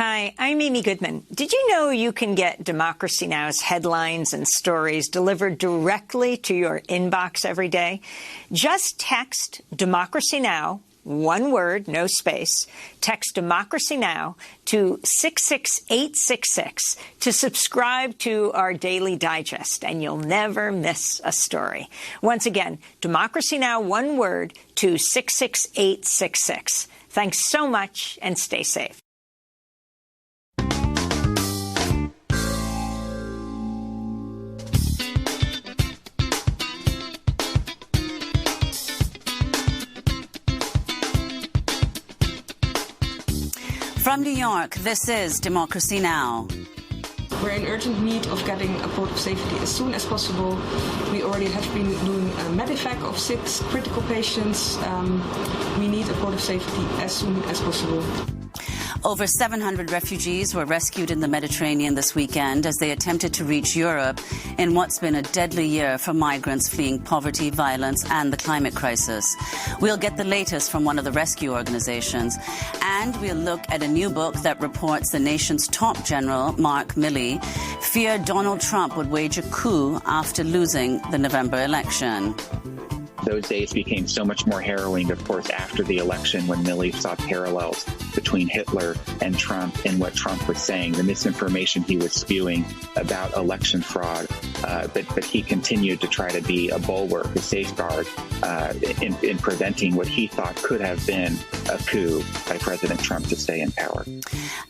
Hi, I'm Amy Goodman. Did you know you can get Democracy Now!'s headlines and stories delivered directly to your inbox every day? Just text Democracy Now!, one word, no space. Text Democracy Now! To 66866 to subscribe to our daily digest, and you'll never miss a story. Once again, Democracy Now! One word to 66866. Thanks so much, and stay safe. From New York, this is Democracy Now! We're in urgent need of getting a port of safety as soon as possible. We already have been doing a medevac of 6 critical patients. We need a port of safety as soon as possible. Over 700 refugees were rescued in the Mediterranean this weekend as they attempted to reach Europe in what's been a deadly year for migrants fleeing poverty, violence and the climate crisis. We'll get the latest from one of the rescue organizations, and we'll look at a new book that reports the nation's top general, Mark Milley, feared Donald Trump would wage a coup after losing the November election. Those days became so much more harrowing, of course, after the election, when Milley saw parallels between Hitler and Trump and what Trump was saying, the misinformation he was spewing about election fraud. But he continued to try to be a bulwark, a safeguard in preventing what he thought could have been a coup by President Trump to stay in power.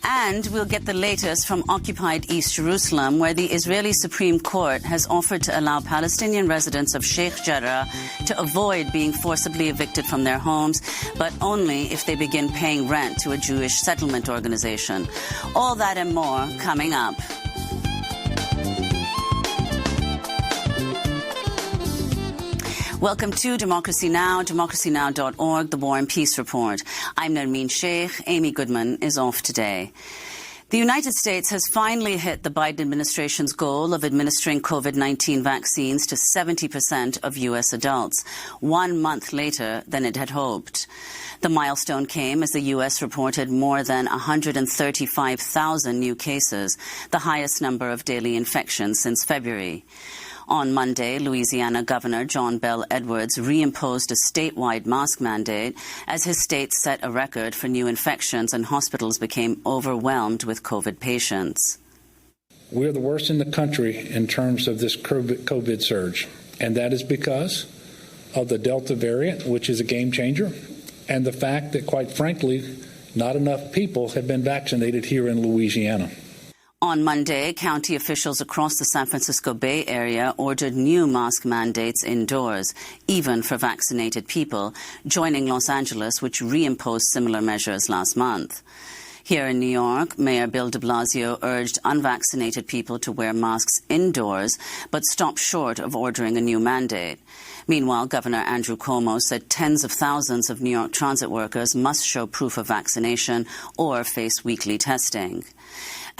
And we'll get the latest from occupied East Jerusalem, where the Israeli Supreme Court has offered to allow Palestinian residents of Sheikh Jarrah to avoid being forcibly evicted from their homes, but only if they begin paying rent to a Jewish settlement organization. All that and more coming up. Welcome to Democracy Now!, democracynow.org, the War and Peace Report. I'm Nermeen Sheikh. Amy Goodman is off today. The United States has finally hit the Biden administration's goal of administering COVID-19 vaccines to 70% of U.S. adults, 1 month later than it had hoped. The milestone came as the U.S. reported more than 135,000 new cases, the highest number of daily infections since February. On Monday, Louisiana Governor John Bel Edwards reimposed a statewide mask mandate as his state set a record for new infections and hospitals became overwhelmed with COVID patients. We're the worst in the country in terms of this COVID surge, and that is because of the Delta variant, which is a game changer, and the fact that, quite frankly, not enough people have been vaccinated here in Louisiana. On Monday, county officials across the San Francisco Bay Area ordered new mask mandates indoors, even for vaccinated people, joining Los Angeles, which reimposed similar measures last month. Here in New York, Mayor Bill de Blasio urged unvaccinated people to wear masks indoors, but stopped short of ordering a new mandate. Meanwhile, Governor Andrew Cuomo said tens of thousands of New York transit workers must show proof of vaccination or face weekly testing.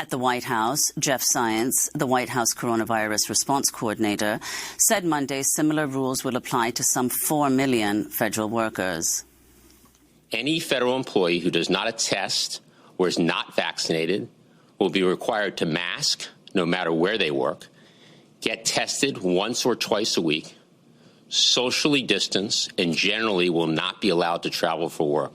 At the White House, Jeff Zients, the White House coronavirus response coordinator, said Monday similar rules will apply to some 4 million federal workers. Any federal employee who does not attest or is not vaccinated will be required to mask no matter where they work, get tested once or twice a week, socially distance, and generally will not be allowed to travel for work.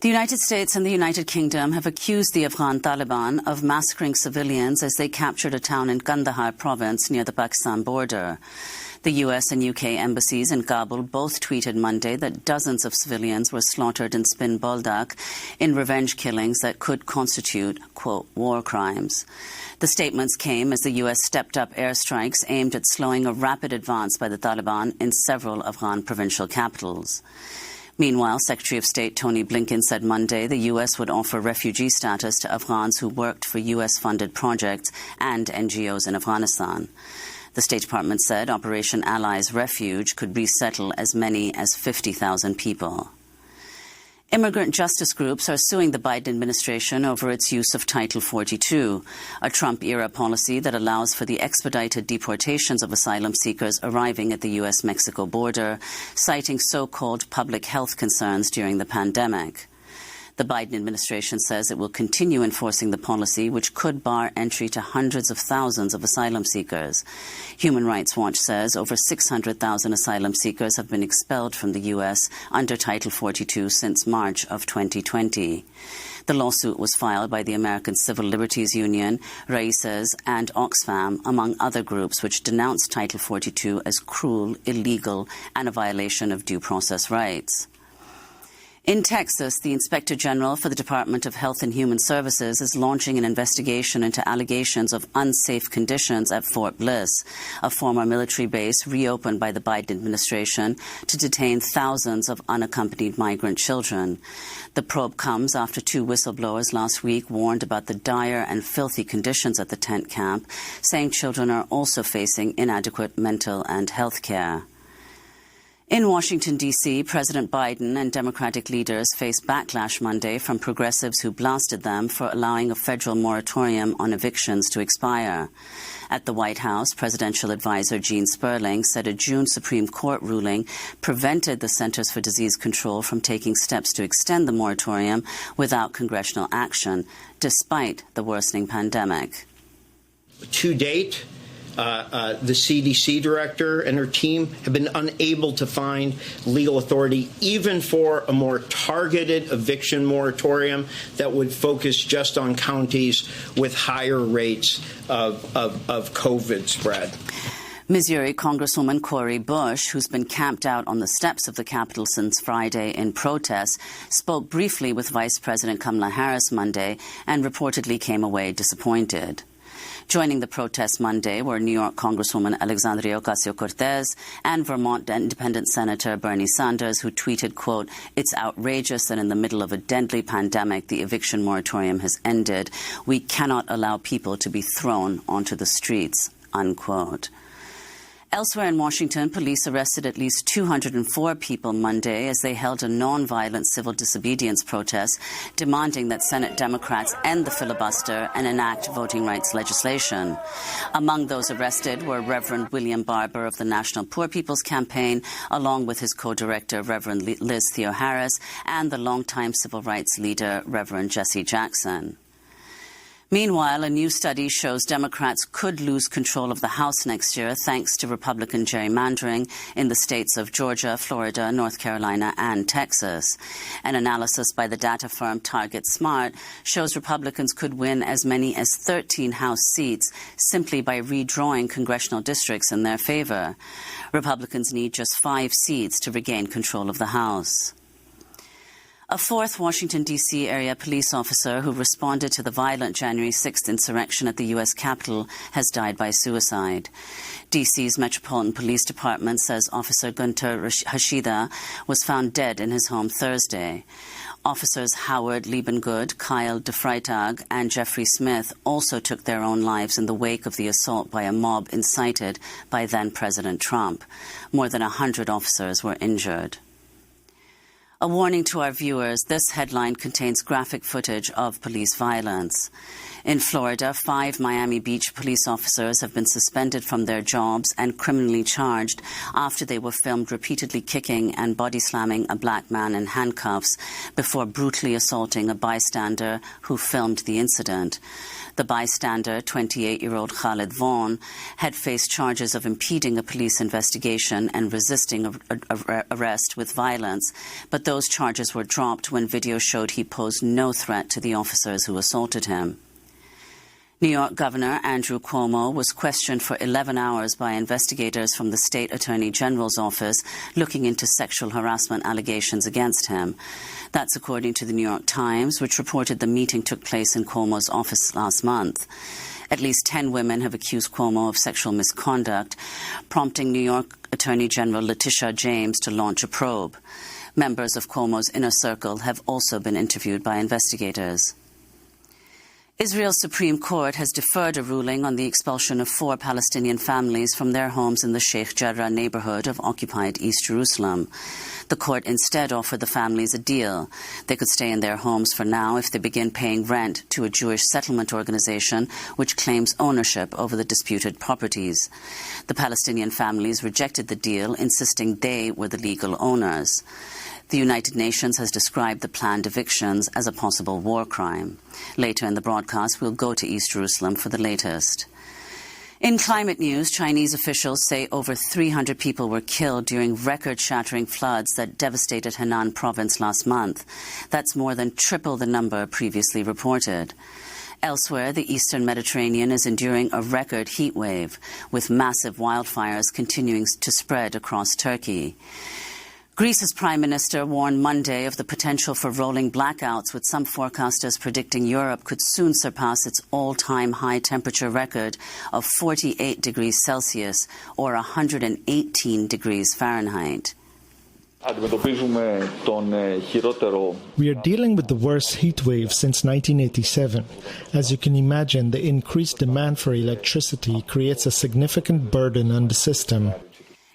The United States and the United Kingdom have accused the Afghan Taliban of massacring civilians as they captured a town in Kandahar province near the Pakistan border. The US and UK embassies in Kabul both tweeted Monday that dozens of civilians were slaughtered in Spin Boldak in revenge killings that could constitute, quote, war crimes. The statements came as the US stepped up airstrikes aimed at slowing a rapid advance by the Taliban in several Afghan provincial capitals. Meanwhile, Secretary of State Tony Blinken said Monday the U.S. would offer refugee status to Afghans who worked for U.S.-funded projects and NGOs in Afghanistan. The State Department said Operation Allies Refuge could resettle as many as 50,000 people. Immigrant justice groups are suing the Biden administration over its use of Title 42, a Trump-era policy that allows for the expedited deportations of asylum seekers arriving at the U.S.-Mexico border, citing so-called public health concerns during the pandemic. The Biden administration says it will continue enforcing the policy, which could bar entry to hundreds of thousands of asylum seekers. Human Rights Watch says over 600,000 asylum seekers have been expelled from the U.S. under Title 42 since March of 2020. The lawsuit was filed by the American Civil Liberties Union, Raíces, and Oxfam, among other groups, which denounced Title 42 as cruel, illegal, and a violation of due process rights. In Texas, the Inspector General for the Department of Health and Human Services is launching an investigation into allegations of unsafe conditions at Fort Bliss, a former military base reopened by the Biden administration to detain thousands of unaccompanied migrant children. The probe comes after two whistleblowers last week warned about the dire and filthy conditions at the tent camp, saying children are also facing inadequate mental and health care. In Washington, D.C., President Biden and Democratic leaders faced backlash Monday from progressives who blasted them for allowing a federal moratorium on evictions to expire. At the White House, presidential advisor Gene Sperling said a June Supreme Court ruling prevented the Centers for Disease Control from taking steps to extend the moratorium without congressional action, despite the worsening pandemic. To date, the CDC director and her team have been unable to find legal authority even for a more targeted eviction moratorium that would focus just on counties with higher rates of COVID spread. Missouri Congresswoman Cori Bush, who's been camped out on the steps of the Capitol since Friday in protest, spoke briefly with Vice President Kamala Harris Monday and reportedly came away disappointed. Joining the protest Monday were New York Congresswoman Alexandria Ocasio-Cortez and Vermont Independent Senator Bernie Sanders, who tweeted, quote, "It's outrageous that in the middle of a deadly pandemic, the eviction moratorium has ended. We cannot allow people to be thrown onto the streets," unquote. Elsewhere in Washington, police arrested at least 204 people Monday as they held a nonviolent civil disobedience protest demanding that Senate Democrats end the filibuster and enact voting rights legislation. Among those arrested were Reverend William Barber of the National Poor People's Campaign, along with his co-director, Reverend Liz Theoharis, and the longtime civil rights leader, Reverend Jesse Jackson. Meanwhile, a new study shows Democrats could lose control of the House next year thanks to Republican gerrymandering in the states of Georgia, Florida, North Carolina, and Texas. An analysis by the data firm Target Smart shows Republicans could win as many as 13 House seats simply by redrawing congressional districts in their favor. Republicans need just 5 seats to regain control of the House. A fourth Washington, D.C. area police officer who responded to the violent January 6th insurrection at the U.S. Capitol has died by suicide. D.C.'s Metropolitan Police Department says Officer Gunter Hashida was found dead in his home Thursday. Officers Howard Liebengood, Kyle DeFreitag, and Jeffrey Smith also took their own lives in the wake of the assault by a mob incited by then-President Trump. More than 100 officers were injured. A warning to our viewers, this headline contains graphic footage of police violence. In Florida, 5 Miami Beach police officers have been suspended from their jobs and criminally charged after they were filmed repeatedly kicking and body slamming a black man in handcuffs before brutally assaulting a bystander who filmed the incident. The bystander, 28-year-old Khalid Vaughn, had faced charges of impeding a police investigation and resisting arrest with violence, but those charges were dropped when video showed he posed no threat to the officers who assaulted him. New York Governor Andrew Cuomo was questioned for 11 hours by investigators from the State Attorney General's office looking into sexual harassment allegations against him. That's according to the New York Times, which reported the meeting took place in Cuomo's office last month. At least 10 women have accused Cuomo of sexual misconduct, prompting New York Attorney General Letitia James to launch a probe. Members of Cuomo's inner circle have also been interviewed by investigators. Israel's Supreme Court has deferred a ruling on the expulsion of 4 Palestinian families from their homes in the Sheikh Jarrah neighborhood of occupied East Jerusalem. The court instead offered the families a deal. They could stay in their homes for now if they begin paying rent to a Jewish settlement organization which claims ownership over the disputed properties. The Palestinian families rejected the deal, insisting they were the legal owners. The United Nations has described the planned evictions as a possible war crime. Later in the broadcast, we'll go to East Jerusalem for the latest. In climate news, Chinese officials say over 300 people were killed during record-shattering floods that devastated Henan province last month. That's more than triple the number previously reported. Elsewhere, the eastern Mediterranean is enduring a record heat wave, with massive wildfires continuing to spread across Turkey. Greece's Prime Minister warned Monday of the potential for rolling blackouts, with some forecasters predicting Europe could soon surpass its all-time high temperature record of 48 degrees Celsius or 118 degrees Fahrenheit. We are dealing with the worst heat wave since 1987. As you can imagine, the increased demand for electricity creates a significant burden on the system.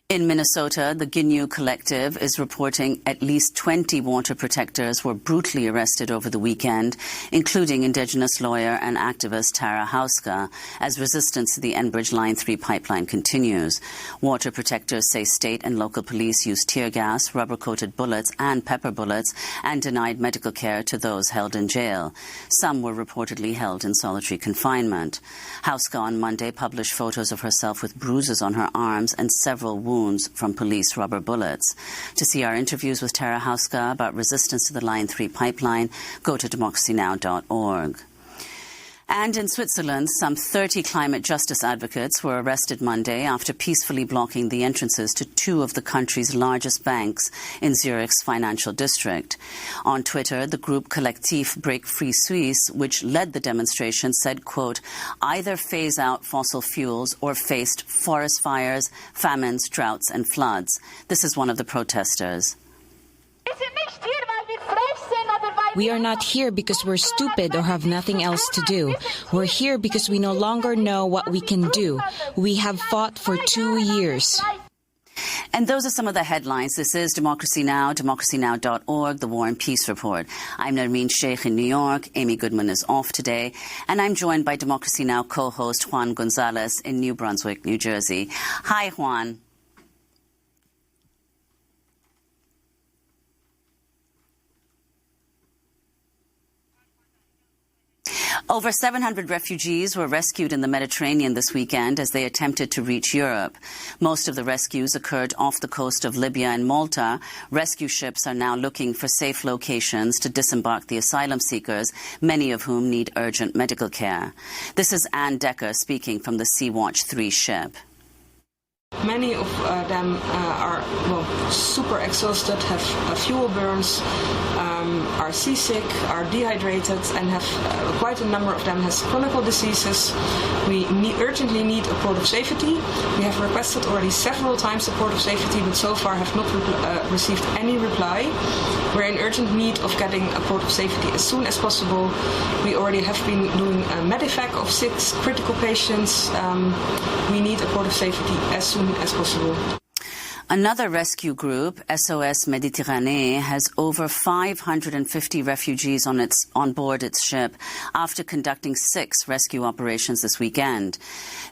In Minnesota, the Ginyu Collective is reporting at least 20 water protectors were brutally arrested over the weekend, including Indigenous lawyer and activist Tara Hauska, as resistance to the Enbridge Line 3 pipeline continues. Water protectors say state and local police used tear gas, rubber-coated bullets and pepper bullets and denied medical care to those held in jail. Some were reportedly held in solitary confinement. Hauska on Monday published photos of herself with bruises on her arms and several wounds from police rubber bullets. To see our interviews with Tara Hauska about resistance to the Line 3 pipeline, go to democracynow.org. And in Switzerland, some 30 climate justice advocates were arrested Monday after peacefully blocking the entrances to two of the country's largest banks in Zurich's financial district. On Twitter, the group Collectif Break Free Suisse, which led the demonstration, said, quote, either phase out fossil fuels or faced forest fires, famines, droughts and floods. This is one of the protesters. We are not here because we're stupid or have nothing else to do. We're here because we no longer know what we can do. We have fought for 2 years. And those are some of the headlines. This is Democracy Now!, democracynow.org, the War and Peace Report. I'm Nermeen Sheikh in New York. Amy Goodman is off today. And I'm joined by Democracy Now! Co-host Juan Gonzalez in New Brunswick, New Jersey. Hi, Juan. Over 700 refugees were rescued in the Mediterranean this weekend as they attempted to reach Europe. Most of the rescues occurred off the coast of Libya and Malta. Rescue ships are now looking for safe locations to disembark the asylum seekers, many of whom need urgent medical care. This is Anne Decker speaking from the Sea-Watch 3 ship. Many of them are super exhausted, have fuel burns, are seasick, are dehydrated, and have quite a number of them has chronic diseases. We urgently need a port of safety. We have requested already several times a port of safety, but so far have not received any reply. We're in urgent need of getting a port of safety as soon as possible. We already have been doing a medevac of 6 critical patients. We need a port of safety as soon as possible. Another rescue group, SOS Méditerranée, has over 550 refugees on board its ship after conducting 6 rescue operations this weekend.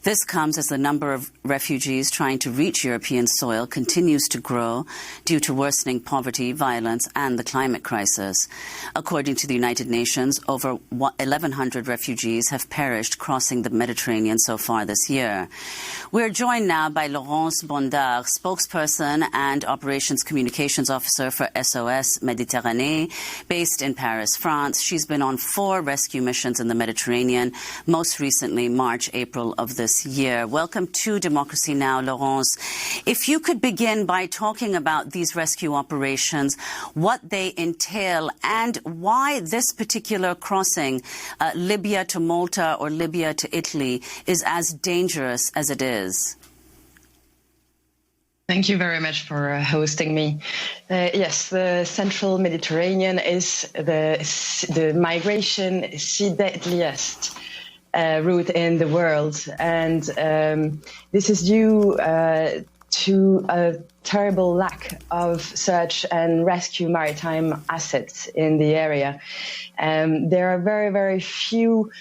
This comes as the number of refugees trying to reach European soil continues to grow due to worsening poverty, violence and the climate crisis. According to the United Nations, over 1,100 refugees have perished crossing the Mediterranean so far this year. We're joined now by Laurence Bondard, spokesperson and Operations Communications Officer for SOS Méditerranée, based in Paris, France. She's been on 4 rescue missions in the Mediterranean, most recently March, April of this year. Welcome to Democracy Now!, Laurence. If you could begin by talking about these rescue operations, what they entail, and why this particular crossing, Libya to Malta or Libya to Italy, is as dangerous as it is. Thank you very much for hosting me. Yes, the central Mediterranean is the migration deadliest route in the world, and this is due to a terrible lack of search and rescue maritime assets in the area. There are very, very few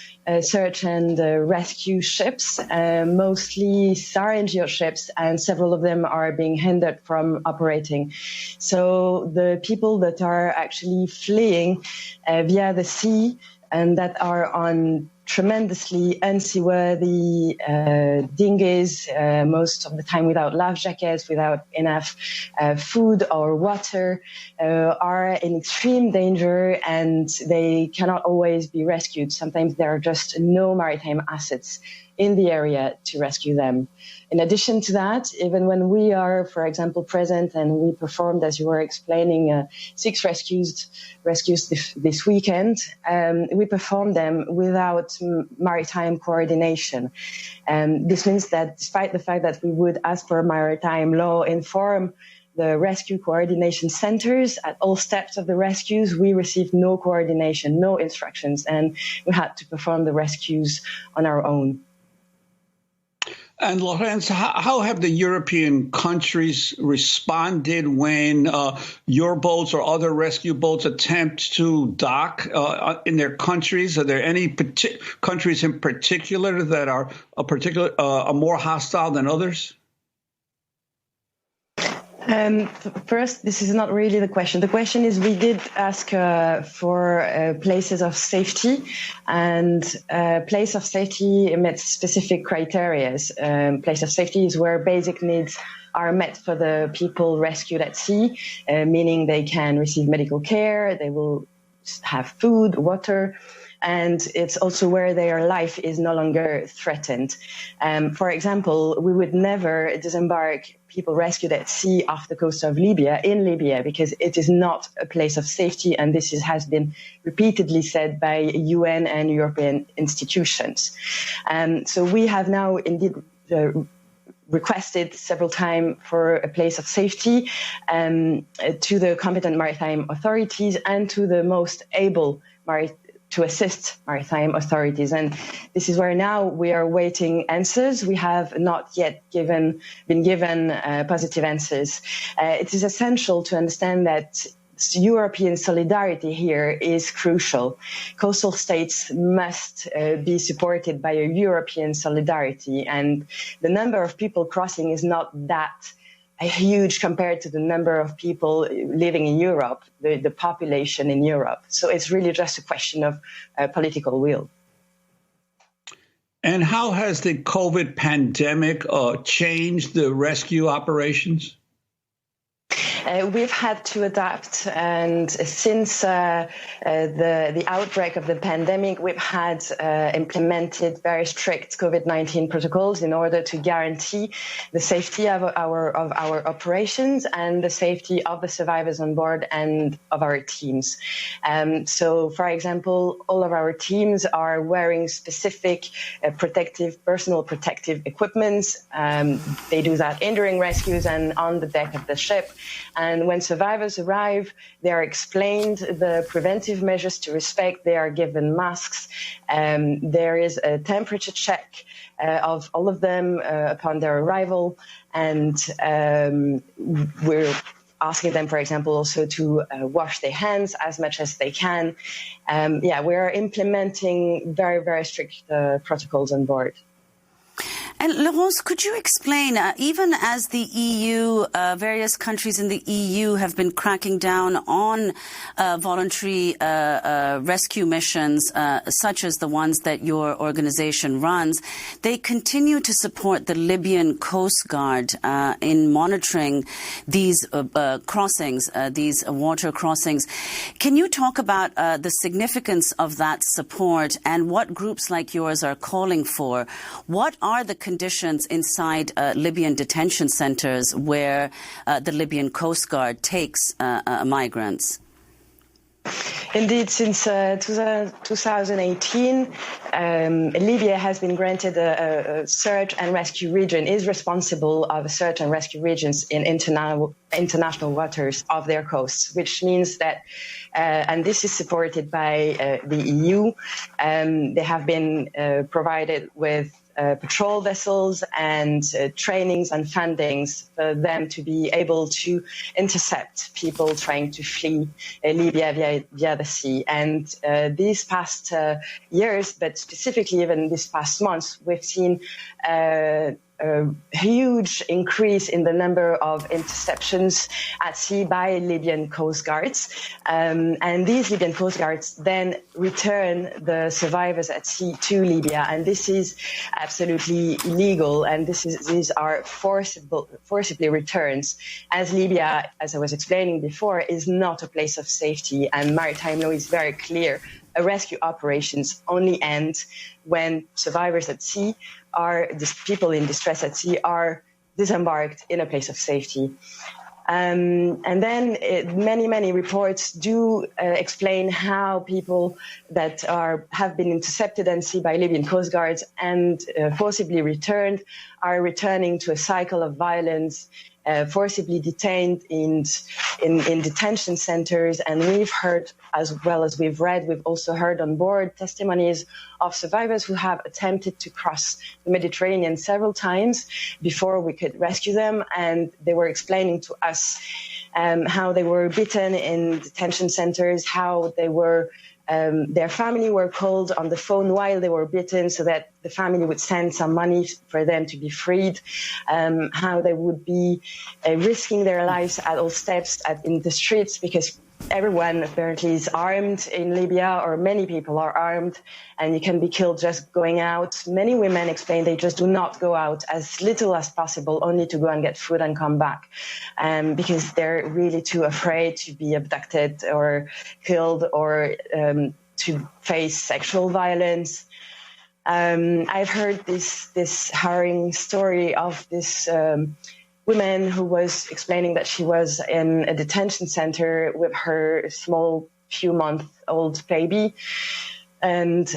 search and rescue ships, mostly SAR-NGO ships, and several of them are being hindered from operating. So the people that are actually fleeing via the sea and that are on tremendously unseaworthy dinghies, most of the time without life jackets, without enough food or water, are in extreme danger, and they cannot always be rescued. Sometimes there are just no maritime assets in the area to rescue them. In addition to that, even when we are, for example, present and we performed, as you were explaining, 6 rescues this weekend, we performed them without maritime coordination. This means that despite the fact that we would, as per maritime law, inform the rescue coordination centers at all steps of the rescues, we received no coordination, no instructions, and we had to perform the rescues on our own. And Laurence, how have the European countries responded when your boats or other rescue boats attempt to dock in their countries? Are there any countries in particular that are more hostile than others? First, this is not really the question. The question is, we did ask for places of safety, and place of safety met specific criteria. Place of safety is where basic needs are met for the people rescued at sea, meaning they can receive medical care, they will have food, water, and it's also where their life is no longer threatened. For example, we would never disembark people rescued at sea off the coast of Libya, in Libya, because it is not a place of safety, and this has been repeatedly said by UN and European institutions. So we have now indeed requested several times for a place of safety to the competent maritime authorities and to the most able to assist maritime authorities. And this is where now we are waiting answers. We have not yet been given positive answers. It is essential to understand that European solidarity here is crucial. Coastal states must be supported by a European solidarity, and the number of people crossing is not that huge compared to the number of people living in Europe, the population in Europe. So it's really just a question of political will. And how has the COVID pandemic changed the rescue operations? We've had to adapt, and since the outbreak of the pandemic, we've had implemented very strict COVID-19 protocols in order to guarantee the safety of our operations and the safety of the survivors on board and of our teams. So, for example, all of our teams are wearing specific personal protective equipment. They do that during rescues and on the deck of the ship. And when survivors arrive, they are explained the preventive measures to respect. They are given masks. There is a temperature check of all of them upon their arrival. And we're asking them, for example, also to wash their hands as much as they can. We are implementing very, very strict protocols on board. And Laurence, could you explain, even as the EU, various countries in the EU have been cracking down on voluntary rescue missions, such as the ones that your organization runs, they continue to support the Libyan Coast Guard in monitoring these crossings, these water crossings. Can you talk about the significance of that support and what groups like yours are calling for? What are the conditions inside Libyan detention centers where the Libyan Coast Guard takes migrants? Indeed, since 2018, Libya has been granted a search and rescue region, is responsible of search and rescue regions in international waters of their coasts, which means that, and this is supported by the EU, they have been provided with patrol vessels and trainings and fundings for them to be able to intercept people trying to flee Libya via the sea. And these past years, but specifically even these past months, we've seen a huge increase in the number of interceptions at sea by Libyan coast guards. And these Libyan coast guards then return the survivors at sea to Libya. And this is absolutely illegal. And these are forcibly returns, as Libya, as I was explaining before, is not a place of safety. And maritime law is very clear. Rescue operations only end when survivors at sea people in distress at sea are disembarked in a place of safety. And then many reports do explain how people that have been intercepted at sea by Libyan coast guards and forcibly returned are returning to a cycle of violence, forcibly detained in detention centers. And we've heard, as well as we've read, we've also heard on board testimonies of survivors who have attempted to cross the Mediterranean several times before we could rescue them. And they were explaining to us how they were beaten in detention centers, how they were their family were called on the phone while they were beaten so that the family would send some money for them to be freed, how they would be risking their lives at all steps in the streets, because everyone apparently is armed in Libya, or many people are armed, and you can be killed just going out. Many women explain they just do not go out, as little as possible, only to go and get food and come back, because they're really too afraid to be abducted or killed or to face sexual violence. I've heard this harrowing story of this woman who was explaining that she was in a detention center with her small few-month-old baby, and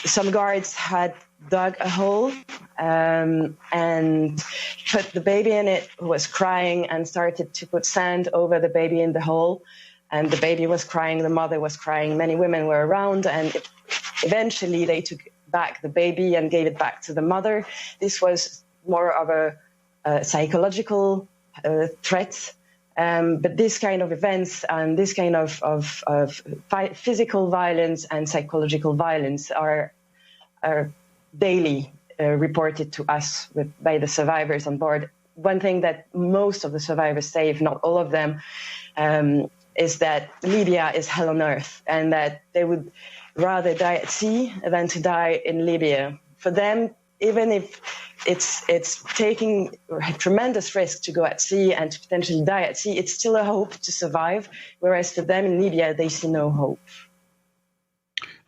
some guards had dug a hole and put the baby in it, who was crying, and started to put sand over the baby in the hole. And the baby was crying, the mother was crying, many women were around, and eventually they took back the baby and gave it back to the mother. This was more of a psychological threat. But this kind of events and this kind of physical violence and psychological violence are daily reported to us by the survivors on board. One thing that most of the survivors say, if not all of them, is that Libya is hell on earth, and that they would rather die at sea than to die in Libya. For them, even if it's taking a tremendous risk to go at sea and to potentially die at sea, it's still a hope to survive, whereas for them in Libya, they see no hope.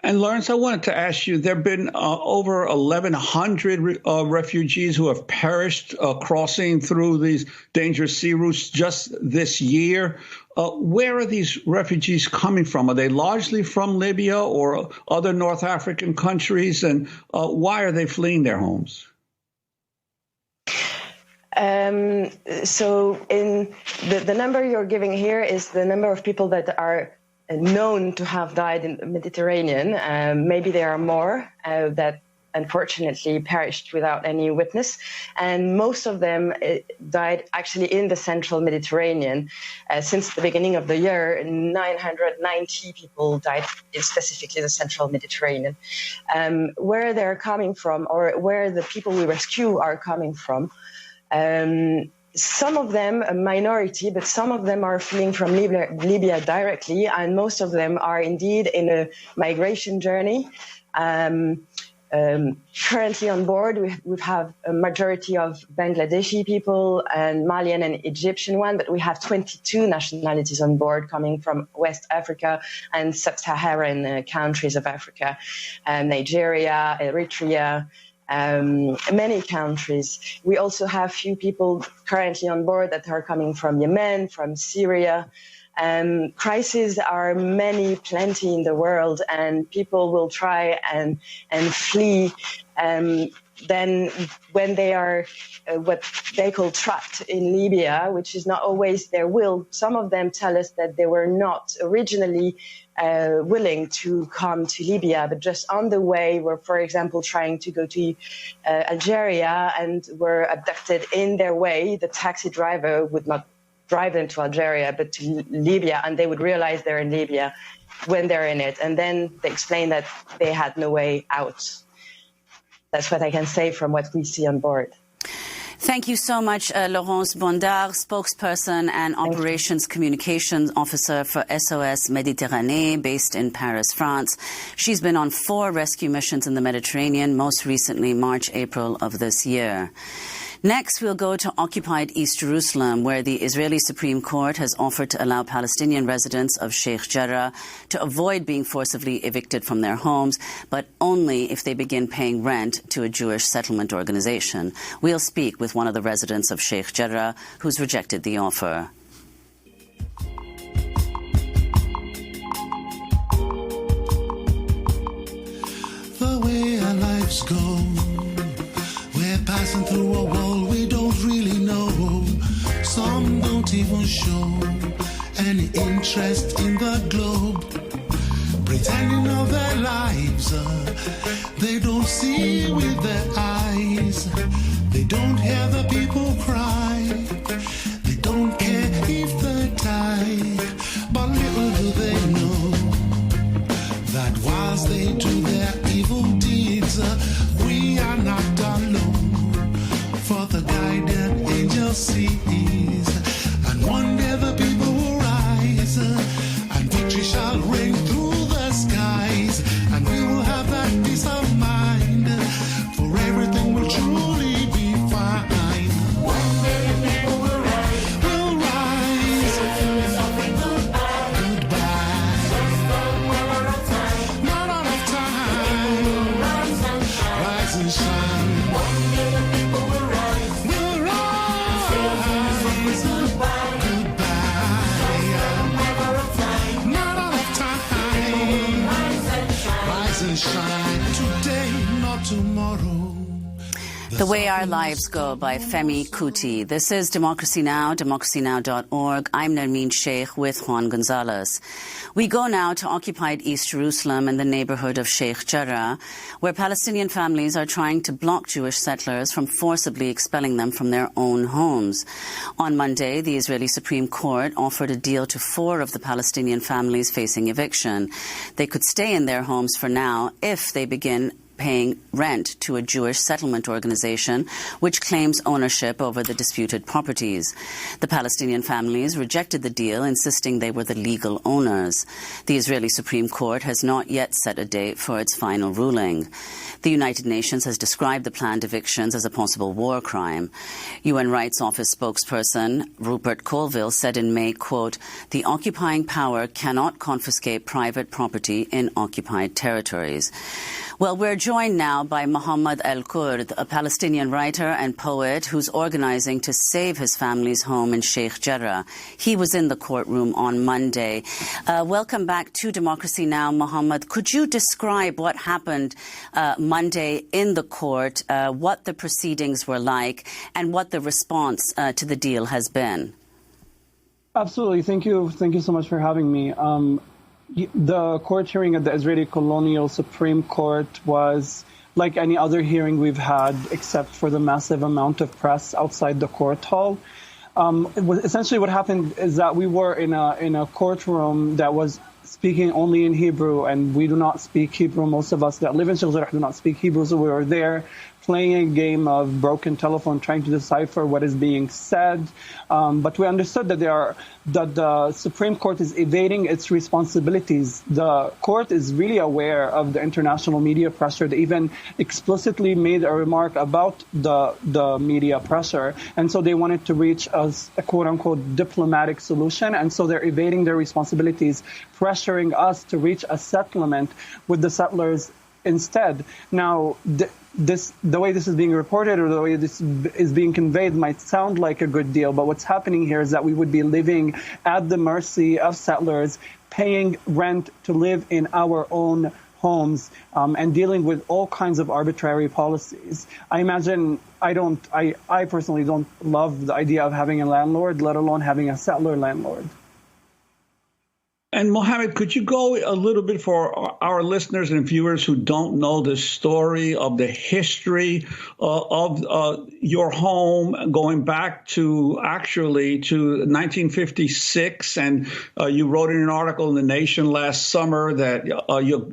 And Lawrence, I wanted to ask you, there have been over 1,100 refugees who have perished crossing through these dangerous sea routes just this year. Where are these refugees coming from? Are they largely from Libya or other North African countries? And why are they fleeing their homes? So in the number you're giving here is the number of people that are known to have died in the Mediterranean. Maybe there are more that unfortunately perished without any witness. And most of them died actually in the central Mediterranean. Since the beginning of the year, 990 people died in specifically the central Mediterranean. Where they're coming from, or where the people we rescue are coming from, some of them, a minority, but some of them are fleeing from Libya directly, and most of them are indeed in a migration journey. Currently on board, we have a majority of Bangladeshi people and Malian and Egyptian one, but we have 22 nationalities on board coming from West Africa and sub-Saharan countries of Africa, Nigeria, Eritrea, many countries. We also have few people currently on board that are coming from Yemen, from Syria. Crises are plenty in the world, and people will try and flee. Then when they are what they call trapped in Libya, which is not always their will, some of them tell us that they were not originally willing to come to Libya, but just on the way were, for example, trying to go to Algeria and were abducted in their way. The taxi driver would not drive them to Algeria, but to Libya, and they would realize they're in Libya when they're in it. And then they explain that they had no way out. That's what I can say from what we see on board. Thank you so much, Laurence Bondard, spokesperson and Operations Communications Officer for SOS Méditerranée, based in Paris, France. She's been on 4 rescue missions in the Mediterranean, most recently March, April of this year. Next, we'll go to occupied East Jerusalem, where the Israeli Supreme Court has offered to allow Palestinian residents of Sheikh Jarrah to avoid being forcibly evicted from their homes, but only if they begin paying rent to a Jewish settlement organization. We'll speak with one of the residents of Sheikh Jarrah who's rejected the offer. The way our lives go, passing through a wall we don't really know. Some don't even show any interest in the globe, pretending of their lives. They don't see with their eyes. They don't hear the people cry. They don't care if they die. But little do they know that whilst they do their evil deeds, we are not alone. For the guided angel sees, and one day the people will rise, and victory shall ring through the skies, and we will have that peace of mind, for everything will truly be fine. One day the people will rise, goodbye. Not out of time, rise and shine. The Way Our Lives Go by Femi Kuti. This is Democracy Now!, democracynow.org. I'm Nermeen Sheikh with Juan Gonzalez. We go now to occupied East Jerusalem in the neighborhood of Sheikh Jarrah, where Palestinian families are trying to block Jewish settlers from forcibly expelling them from their own homes. On Monday, the Israeli Supreme Court offered a deal to 4 of the Palestinian families facing eviction. They could stay in their homes for now if they begin paying rent to a Jewish settlement organization which claims ownership over the disputed properties. The Palestinian families rejected the deal, insisting they were the legal owners. The Israeli Supreme Court has not yet set a date for its final ruling. The United Nations has described the planned evictions as a possible war crime. UN Rights Office spokesperson Rupert Colville said in May, quote, "The occupying power cannot confiscate private property in occupied territories." Well, we're joined now by Mohammed Al-Kurd, a Palestinian writer and poet who's organizing to save his family's home in Sheikh Jarrah. He was in the courtroom on Monday. Welcome back to Democracy Now!, Mohammed. Could you describe what happened Monday in the court, what the proceedings were like, and what the response to the deal has been? Absolutely. Thank you. Thank you so much for having me. The court hearing at the Israeli Colonial Supreme Court was like any other hearing we've had, except for the massive amount of press outside the court hall. Essentially what happened is that we were in a courtroom that was speaking only in Hebrew, and we do not speak Hebrew. Most of us that live in Sheikh Jarrah do not speak Hebrew, so we were there playing a game of broken telephone, trying to decipher what is being said. But we understood that the Supreme Court is evading its responsibilities. The court is really aware of the international media pressure. They even explicitly made a remark about the media pressure. And so they wanted to reach a quote-unquote diplomatic solution. And so they're evading their responsibilities, pressuring us to reach a settlement with the settlers instead. Now, the way this is being reported or the way this is being conveyed might sound like a good deal, but what's happening here is that we would be living at the mercy of settlers, paying rent to live in our own homes, and dealing with all kinds of arbitrary policies. I personally don't love the idea of having a landlord, let alone having a settler landlord. And Mohammed, could you go a little bit for our listeners and viewers who don't know the story of the history of your home going back to 1956? And you wrote in an article in The Nation last summer that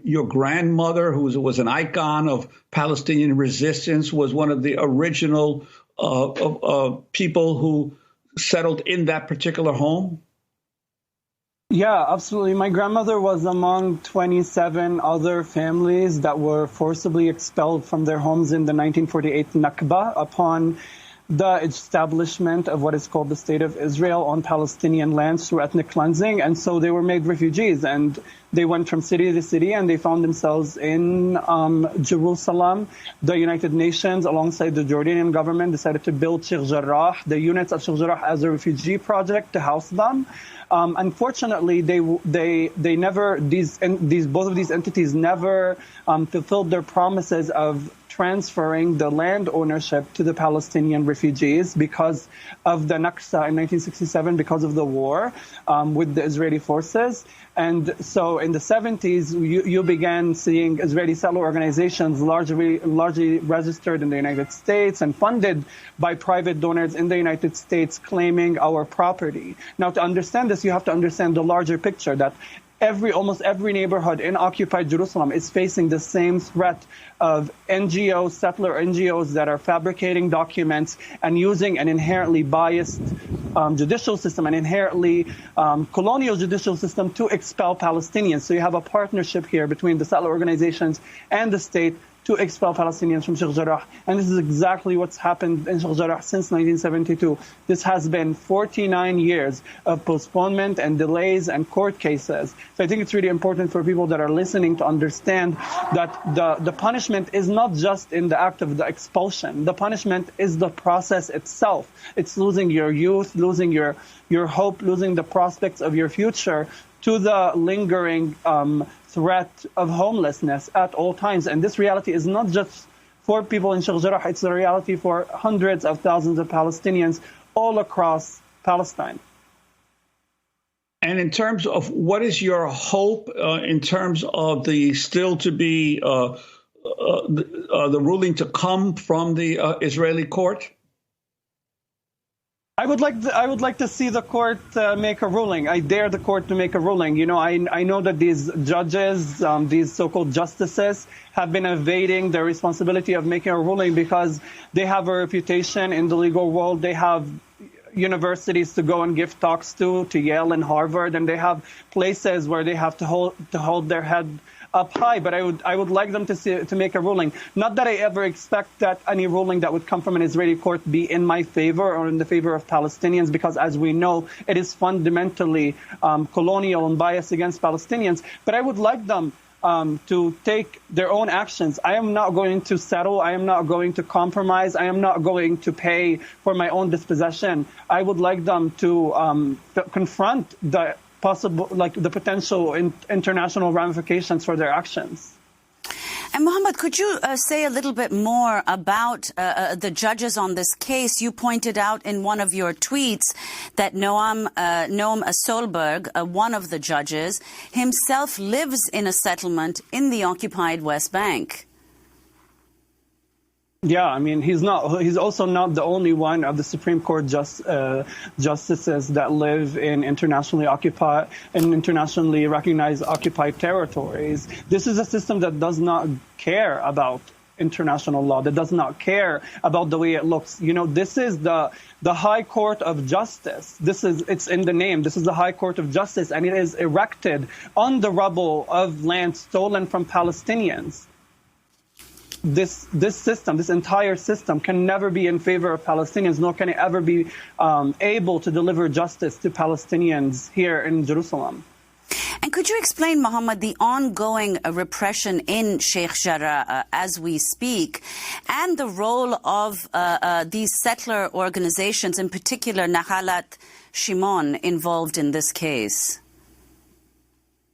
your grandmother, who was an icon of Palestinian resistance, was one of the original people who settled in that particular home. Yeah, absolutely. My grandmother was among 27 other families that were forcibly expelled from their homes in the 1948 Nakba upon the establishment of what is called the State of Israel on Palestinian lands through ethnic cleansing. And so they were made refugees, and they went from city to city, and they found themselves in Jerusalem. The United Nations, alongside the Jordanian government, decided to build Sheikh Jarrah, the units of Sheikh Jarrah, as a refugee project to house them. Unfortunately, both of these entities never fulfilled their promises of transferring the land ownership to the Palestinian refugees because of the Nakba in 1967, because of the war with the Israeli forces. And so in the 70s, you began seeing Israeli settler organizations largely registered in the United States and funded by private donors in the United States claiming our property. Now, to understand this, you have to understand the larger picture that almost every neighborhood in occupied Jerusalem is facing the same threat of NGOs, settler NGOs, that are fabricating documents and using an inherently biased judicial system, an inherently colonial judicial system to expel Palestinians. So you have a partnership here between the settler organizations and the state to expel Palestinians from Sheikh Jarrah. And this is exactly what's happened in Sheikh Jarrah since 1972. This has been 49 years of postponement and delays and court cases. So I think it's really important for people that are listening to understand that the punishment is not just in the act of the expulsion. The punishment is the process itself. It's losing your youth, losing your hope, losing the prospects of your future to the lingering threat of homelessness at all times. And this reality is not just for people in Sheikh Jarrah, it's a reality for hundreds of thousands of Palestinians all across Palestine. And in terms of what is your hope in terms of the still to be the ruling to come from the Israeli court? I would like to see the court make a ruling. I dare the court to make a ruling. You know, I know that these judges, these so-called justices, have been evading their responsibility of making a ruling because they have a reputation in the legal world. They have universities to go and give talks to Yale and Harvard, and they have places where they have to hold their head up high. But I would like them to make a ruling. Not that I ever expect that any ruling that would come from an Israeli court be in my favor or in the favor of Palestinians, because as we know, it is fundamentally colonial and biased against Palestinians. But I would like them to take their own actions. I am not going to settle. I am not going to compromise. I am not going to pay for my own dispossession. I would like them to confront the potential international ramifications for their actions. And Mohammed, could you say a little bit more about the judges on this case? You pointed out in one of your tweets that Noam Solberg, one of the judges, himself lives in a settlement in the occupied West Bank. Yeah, I mean, he's also not the only one of the Supreme Court justices that live in internationally recognized occupied territories. This is a system that does not care about international law, that does not care about the way it looks. You know, this is the High Court of Justice. It's in the name. This is the High Court of Justice, and it is erected on the rubble of land stolen from Palestinians. This system, this entire system, can never be in favor of Palestinians, nor can it ever be able to deliver justice to Palestinians here in Jerusalem. And could you explain, Mohammed, the ongoing repression in Sheikh Jarrah as we speak, and the role of these settler organizations, in particular Nahalat Shimon, involved in this case?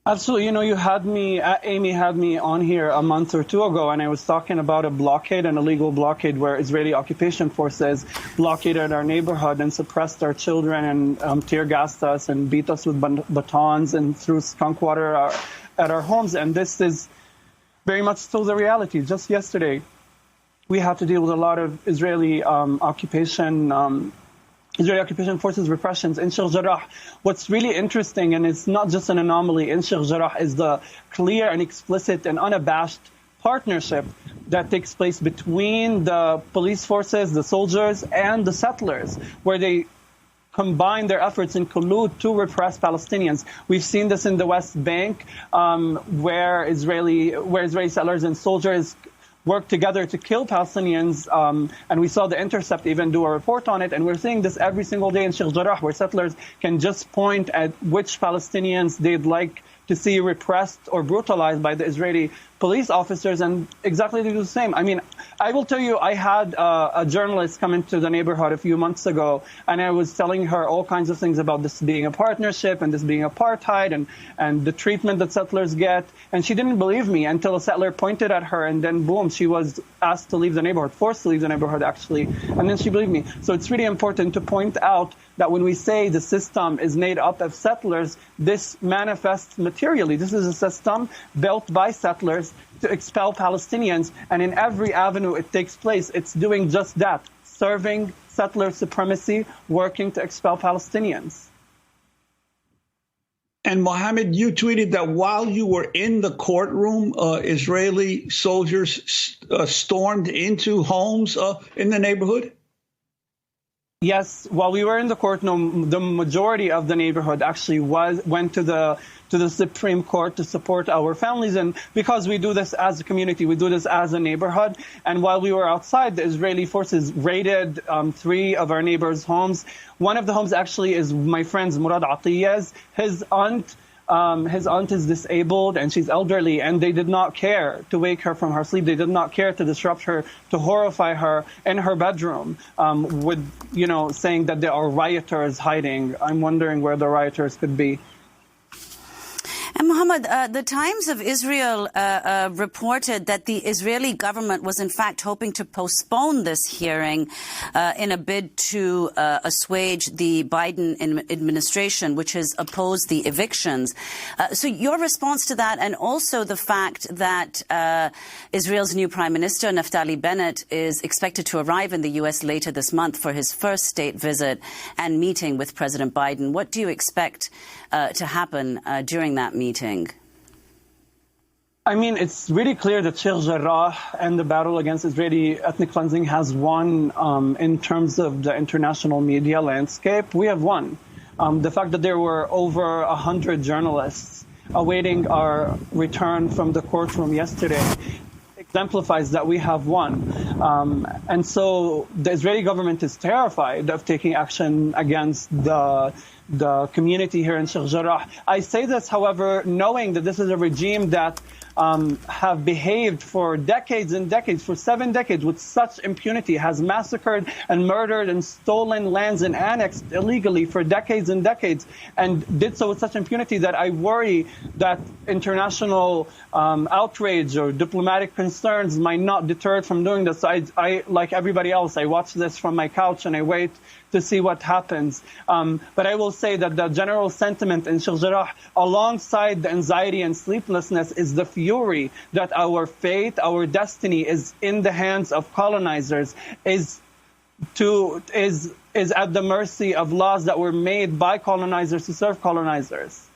Absolutely. You know, Amy had me on here a month or two ago, and I was talking about a blockade, an illegal blockade where Israeli occupation forces blockaded our neighborhood and suppressed our children and tear gassed us and beat us with batons and threw skunk water at our homes. And this is very much still the reality. Just yesterday, we had to deal with a lot of Israeli occupation forces repressions in Sheikh Jarrah. What's really interesting, and it's not just an anomaly in Sheikh Jarrah, is the clear and explicit and unabashed partnership that takes place between the police forces, the soldiers, and the settlers, where they combine their efforts and collude to repress Palestinians. We've seen this in the West Bank, where Israeli settlers and soldiers work together to kill Palestinians, and we saw The Intercept even do a report on it, and we're seeing this every single day in Sheikh Jarrah, where settlers can just point at which Palestinians they'd like to see repressed or brutalized by the Israeli police officers, and exactly do the same. I mean, I will tell you, I had a journalist come into the neighborhood a few months ago, and I was telling her all kinds of things about this being a partnership and this being apartheid and the treatment that settlers get, and she didn't believe me until a settler pointed at her, and then boom, she was asked to leave the neighborhood, forced to leave the neighborhood actually, and then she believed me. So it's really important to point out that when we say the system is made up of settlers, this manifests materially. This is a system built by settlers to expel Palestinians, and in every avenue it takes place, it's doing just that, serving settler supremacy, working to expel Palestinians. And Mohammed, you tweeted that while you were in the courtroom, Israeli soldiers stormed into homes in the neighborhood? Yes, while we were in the courtroom, the majority of the neighborhood actually went to the Supreme Court to support our families, and because we do this as a community, we do this as a neighborhood. And while we were outside, the Israeli forces raided 3 of our neighbors' homes. One of the homes actually is my friend's Murad Atiyah's. His aunt is disabled and she's elderly, and they did not care to wake her from her sleep. They did not care to disrupt her, to horrify her in her bedroom with, saying that there are rioters hiding. I'm wondering where the rioters could be. And Mohammed, the Times of Israel reported that the Israeli government was in fact hoping to postpone this hearing in a bid to assuage the Biden administration, which has opposed the evictions. So your response to that, and also the fact that Israel's new Prime Minister, Naftali Bennett, is expected to arrive in the U.S. later this month for his first state visit and meeting with President Biden. What do you expect to happen during that meeting? I mean, it's really clear that Sheikh Jarrah and the battle against Israeli ethnic cleansing has won in terms of the international media landscape. We have won. The fact that there were over 100 journalists awaiting our return from the courtroom yesterday exemplifies that we have won. And so the Israeli government is terrified of taking action against the community here in Sheikh Jarrah. I say this, however, knowing that this is a regime that have behaved for decades and decades, for 7 decades, with such impunity, has massacred and murdered and stolen lands and annexed illegally for decades and decades, and did so with such impunity that I worry that international outrage or diplomatic concerns might not deter it from doing this. I, like everybody else, I watch this from my couch and I wait to see what happens. But I will say that the general sentiment in Sheikh Jarrah, alongside the anxiety and sleeplessness, is the fury that our fate, our destiny is in the hands of colonizers, is at the mercy of laws that were made by colonizers to serve colonizers.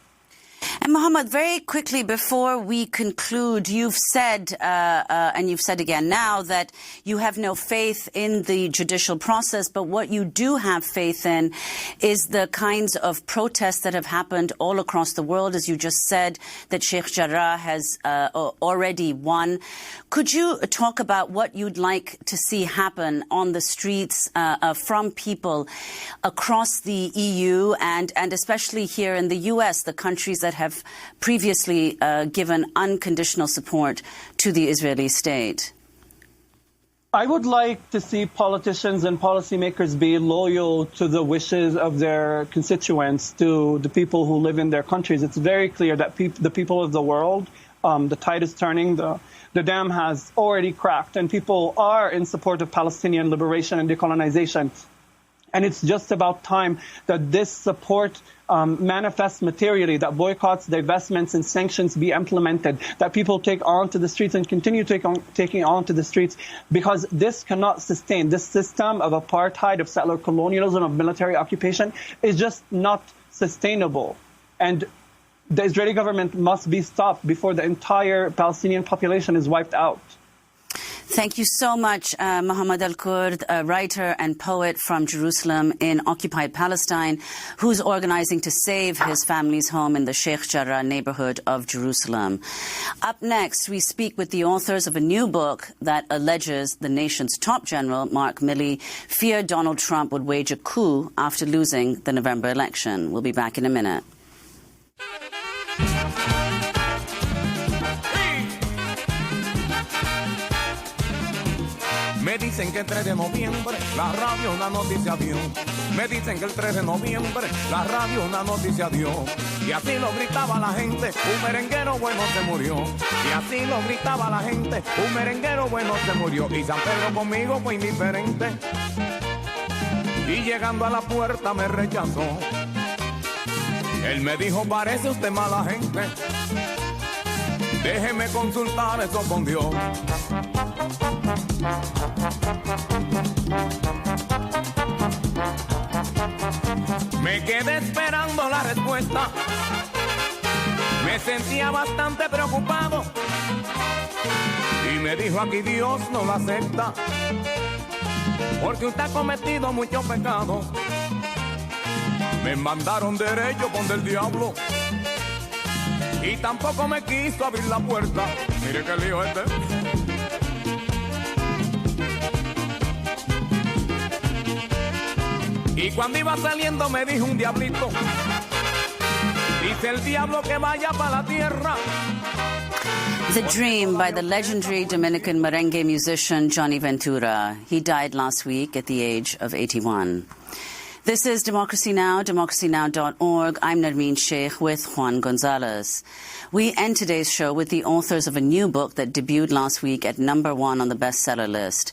And Mohammed, very quickly before we conclude, you've said, and you've said again now, that you have no faith in the judicial process, but what you do have faith in is the kinds of protests that have happened all across the world. As you just said, that Sheikh Jarrah has already won. Could you talk about what you'd like to see happen on the streets from people across the EU and especially here in the U.S., the countries that have previously given unconditional support to the Israeli state? I would like to see politicians and policymakers be loyal to the wishes of their constituents, to the people who live in their countries. It's very clear that the people of the world, the tide is turning, the dam has already cracked, and people are in support of Palestinian liberation and decolonization. And it's just about time that this support manifests materially, that boycotts, divestments, and sanctions be implemented, that people take on to the streets and continue taking on to the streets, because this cannot sustain. This system of apartheid, of settler colonialism, of military occupation is just not sustainable. And the Israeli government must be stopped before the entire Palestinian population is wiped out. Thank you so much, Mohammed Al-Kurd, a writer and poet from Jerusalem in occupied Palestine, who's organizing to save his family's home in the Sheikh Jarrah neighborhood of Jerusalem. Up next, we speak with the authors of a new book that alleges the nation's top general, Mark Milley, feared Donald Trump would wage a coup after losing the November election. We'll be back in a minute. Me dicen que el 3 de noviembre la radio una noticia dio. Me dicen que el 3 de noviembre la radio una noticia dio. Y así lo gritaba la gente, un merenguero bueno se murió. Y así lo gritaba la gente, un merenguero bueno se murió. Y San Pedro conmigo fue indiferente. Y llegando a la puerta me rechazó. Él me dijo, parece usted mala gente. Déjeme consultar eso con Dios. Me quedé esperando la respuesta. Me sentía bastante preocupado. Y me dijo, aquí Dios no lo acepta, porque usted ha cometido muchos pecados. Me mandaron derecho con el diablo. Y tampoco me quiso abrir la puerta. Mire qué lío este. Y cuando iba saliendo me dijo un diablito, dice el diablo que vaya para la tierra. The Dream by the legendary Dominican merengue musician Johnny Ventura. He died last week at the age of 81. This is Democracy Now!, democracynow.org. I'm Nermeen Sheikh with Juan Gonzalez. We end today's show with the authors of a new book that debuted last week at #1 on the bestseller list.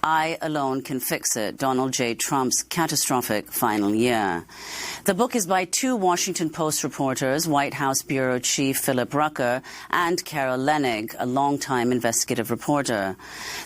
I Alone Can Fix It, Donald J. Trump's Catastrophic Final Year. The book is by two Washington Post reporters, White House Bureau Chief Philip Rucker and Carol Leonnig, a longtime investigative reporter.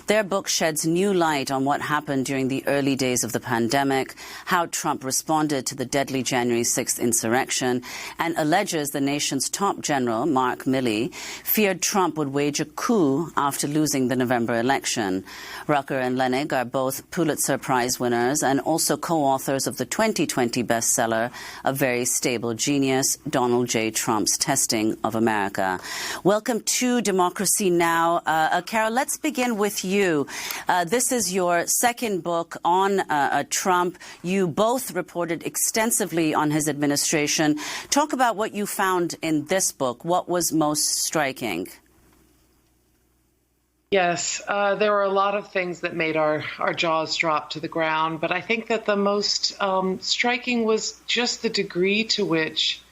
Their book sheds new light on what happened during the early days of the pandemic, how Trump responded to the deadly January 6th insurrection, and alleges the nation's top general, Mark Milley, feared Trump would wage a coup after losing the November election. Rucker and Leonnig are both Pulitzer Prize winners and also co-authors of the 2020 bestseller, A Very Stable Genius, Donald J. Trump's Testing of America. Welcome to Democracy Now! Carol, let's begin with you. This is your second book on Trump. You both reported extensively on his administration. Talk about what you found in this book. What was most striking? Yes, there were a lot of things that made our jaws drop to the ground, but I think that the most striking was just the degree to which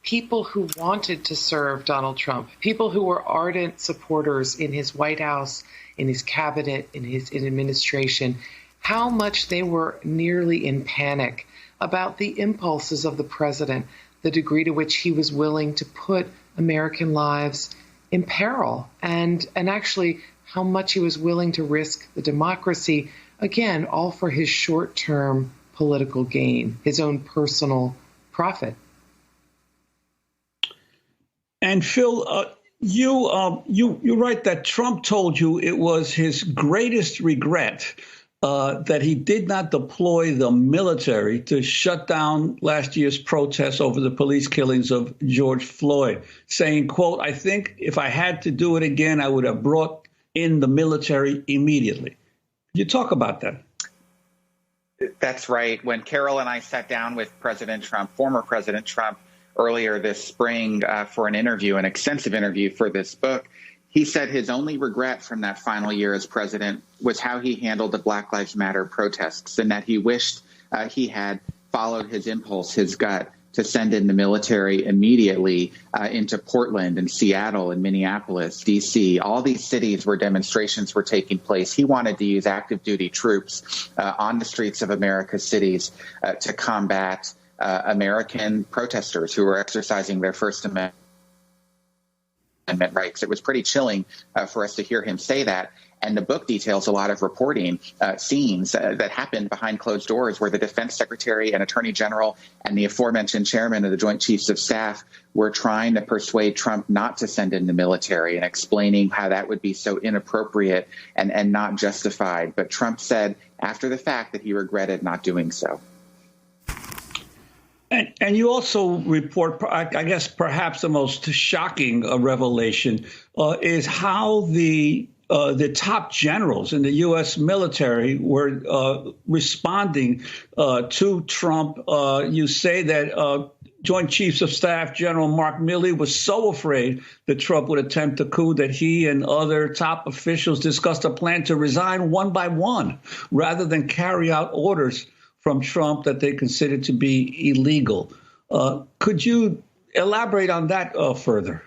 people who wanted to serve Donald Trump, people who were ardent supporters in his White House, in his cabinet, in his administration, how much they were nearly in panic about the impulses of the president, the degree to which he was willing to put American lives in peril, and actually how much he was willing to risk the democracy, again, all for his short-term political gain, his own personal profit. And Phil, you write that Trump told you it was his greatest regret that he did not deploy the military to shut down last year's protests over the police killings of George Floyd, saying, quote, I think if I had to do it again, I would have brought in the military immediately. You talk about that. That's right. When Carol and I sat down with President Trump, former President Trump, earlier this spring for an interview, an extensive interview for this book, He said his only regret from that final year as president was how he handled the Black Lives Matter protests, and that he wished he had followed his impulse, his gut, to send in the military immediately into Portland and Seattle and Minneapolis, D.C., all these cities where demonstrations were taking place. He wanted to use active duty troops on the streets of America's cities to combat American protesters who were exercising their First Amendment rights. It was pretty chilling for us to hear him say that. And the book details a lot of reporting scenes that happened behind closed doors where the defense secretary and attorney general and the aforementioned chairman of the Joint Chiefs of Staff were trying to persuade Trump not to send in the military and explaining how that would be so inappropriate and not justified. But Trump said after the fact that he regretted not doing so. And you also report, I guess, perhaps the most shocking revelation is how the top generals in the U.S. military were responding to Trump. You say that Joint Chiefs of Staff General Mark Milley was so afraid that Trump would attempt a coup that he and other top officials discussed a plan to resign one by one rather than carry out orders from Trump that they considered to be illegal. Could you elaborate on that further?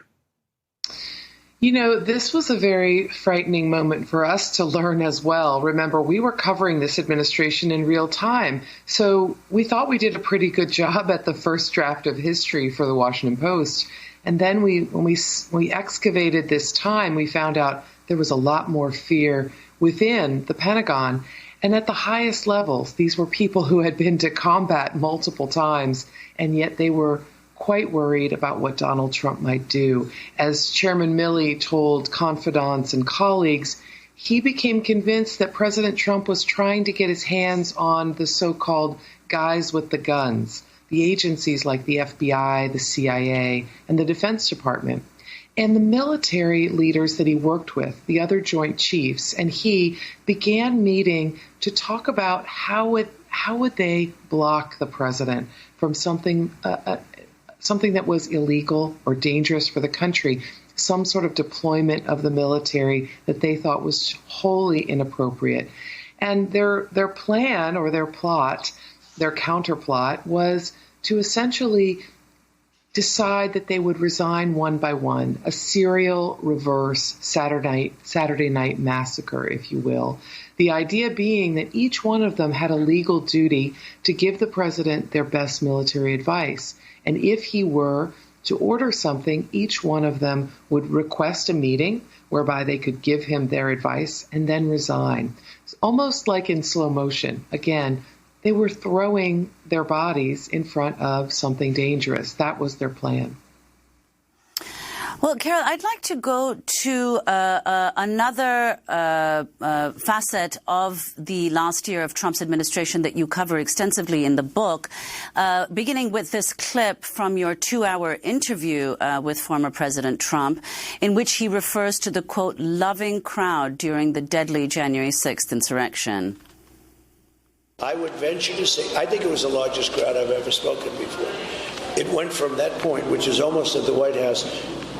You know, this was a very frightening moment for us to learn as well. Remember, we were covering this administration in real time. So we thought we did a pretty good job at the first draft of history for the Washington Post. And then when we excavated this time, we found out there was a lot more fear within the Pentagon. And at the highest levels, these were people who had been to combat multiple times, and yet they were quite worried about what Donald Trump might do. As Chairman Milley told confidants and colleagues, he became convinced that President Trump was trying to get his hands on the so-called guys with the guns, the agencies like the FBI, the CIA, and the Defense Department. And the military leaders that he worked with, the other Joint Chiefs, and he began meeting to talk about how would they block the president from something that was illegal or dangerous for the country, some sort of deployment of the military that they thought was wholly inappropriate. And their plan or their plot, their counterplot, was to essentially decide that they would resign one by one, a serial reverse Saturday night massacre, if you will. The idea being that each one of them had a legal duty to give the president their best military advice. And if he were to order something, each one of them would request a meeting whereby they could give him their advice and then resign. It's almost like in slow motion. Again, they were throwing their bodies in front of something dangerous. That was their plan. Well, Carol, I'd like to go to another facet of the last year of Trump's administration that you cover extensively in the book, beginning with this clip from your 2-hour interview with former President Trump, in which he refers to the, quote, loving crowd during the deadly January 6th insurrection. I would venture to say, I think it was the largest crowd I've ever spoken before. It went from that point, which is almost at the White House,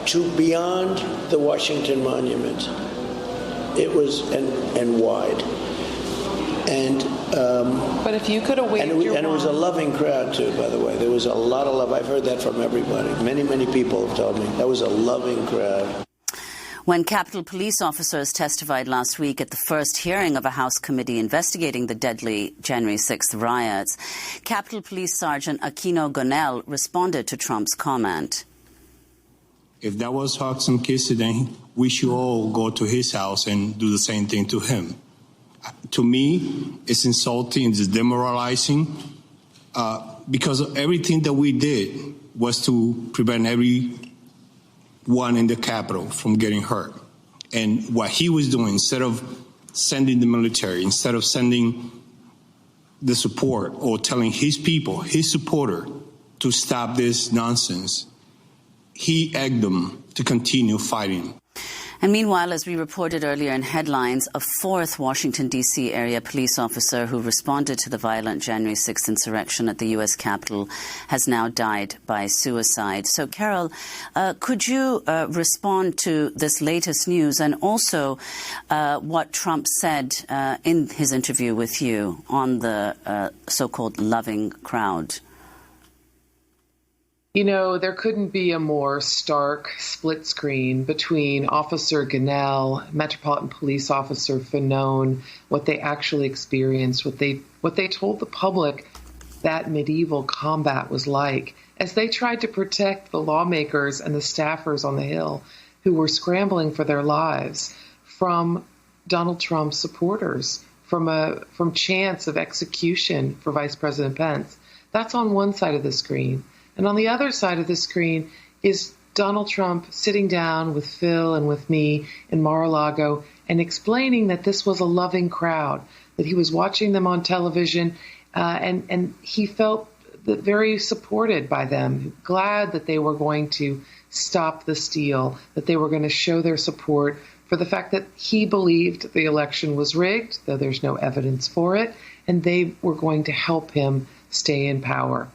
to beyond the Washington Monument. It was, and wide. And but if you could have waited, and it was a loving crowd too, by the way. There was a lot of love. I've heard that from everybody. Many people have told me that was a loving crowd. When Capitol Police officers testified last week at the first hearing of a House committee investigating the deadly January 6th riots, Capitol Police Sergeant Aquino Gonell responded to Trump's comment. If that was Hudson Kissinger, we should all go to his house and do the same thing to him. To me, it's insulting, it's demoralizing, because everything that we did was to prevent everyone in the Capitol from getting hurt. And what he was doing, instead of sending the military, instead of sending the support or telling his people, his supporter, to stop this nonsense, he egged them to continue fighting. And meanwhile, as we reported earlier in headlines, a fourth Washington, D.C. area police officer who responded to the violent January 6th insurrection at the U.S. Capitol has now died by suicide. So, Carol, could you respond to this latest news and also what Trump said in his interview with you on the so-called loving crowd? You know, there couldn't be a more stark split screen between Officer Gunnell, Metropolitan Police Officer Fanone, what they actually experienced, what they told the public that medieval combat was like, as they tried to protect the lawmakers and the staffers on the Hill who were scrambling for their lives from Donald Trump's supporters, from chance of execution for Vice President Pence. That's on one side of the screen. And on the other side of the screen is Donald Trump sitting down with Phil and with me in Mar-a-Lago and explaining that this was a loving crowd, that he was watching them on television, and he felt very supported by them, glad that they were going to stop the steal, that they were going to show their support for the fact that he believed the election was rigged, though there's no evidence for it, and they were going to help him stay in power.